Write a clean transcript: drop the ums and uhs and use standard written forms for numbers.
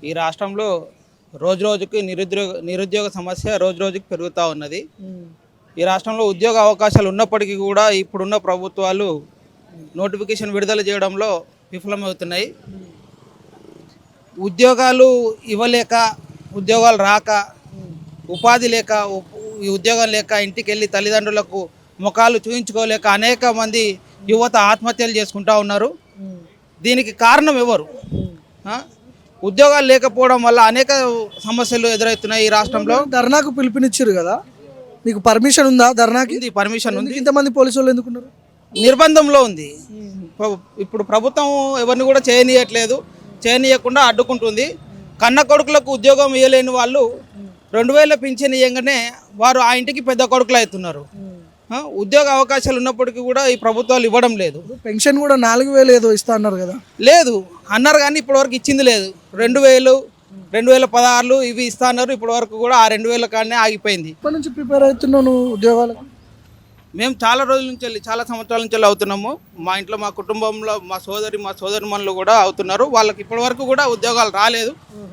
ఈ రాష్ట్రంలో రోజురోజుకి నిరుద్యోగ సమస్య రోజురోజుకి పెరుగుతూ ఉన్నది. ఈ రాష్ట్రంలో ఉద్యోగ అవకాశాలు ఉన్నప్పటికీ కూడా ఇప్పుడున్న ప్రభుత్వాలు నోటిఫికేషన్ విడుదల చేయడంలో విఫలమవుతున్నాయి. ఉద్యోగాలు ఇవ్వలేక, ఉద్యోగాలు రాక, ఉపాధి లేక, ఈ ఉద్యోగం లేక ఇంటికి వెళ్ళి తల్లిదండ్రులకు ముఖాలు చూయించుకోలేక అనేక మంది యువత ఆత్మహత్యలు చేసుకుంటూ ఉన్నారు. దీనికి కారణం ఎవరు? ఉద్యోగాలు లేకపోవడం వల్ల అనేక సమస్యలు ఎదురవుతున్నాయి ఈ రాష్ట్రంలో. ధర్నాకు పిలుపునిచ్చారు కదా, మీకు పర్మిషన్ ఉందా ధర్నాకి? పర్మిషన్ ఉంది. ఇంతమంది పోలీసు వాళ్ళు ఎందుకున్నారు? నిర్బంధంలో ఉంది. ఇప్పుడు ప్రభుత్వం ఎవరిని కూడా చేయనీయకుండా అడ్డుకుంటుంది. కన్న కొడుకులకు ఉద్యోగం ఇవ్వలేని వాళ్ళు 2000 పింఛన్ ఇవ్వగానే వారు ఆ ఇంటికి పెద్ద కొడుకులు అవుతున్నారు. ఉద్యోగ అవకాశాలు ఉన్నప్పటికీ కూడా ఈ ప్రభుత్వాలు ఇవ్వడం లేదు. పెన్షన్ కూడా 4000 ఏదో ఇస్తా అన్నారు కదా. లేదు అన్నారు కానీ ఇప్పటివరకు ఇచ్చింది లేదు. 2000, 2016 ఇవి ఇస్తా అన్నారు. ఇప్పటి వరకు కూడా ఆ 2000 కాడనే ఆగిపోయింది. ఇప్పటి నుంచి ప్రిపేర్ అవుతున్నావు నువ్వు ఉద్యోగాలకు? మేము చాలా రోజుల నుంచి చాలా సంవత్సరాల నుంచి అవుతున్నాము. మా ఇంట్లో మా కుటుంబంలో మా సోదరిమణులు కూడా అవుతున్నారు. వాళ్ళకి ఇప్పటి వరకు కూడా ఉద్యోగాలు రాలేదు.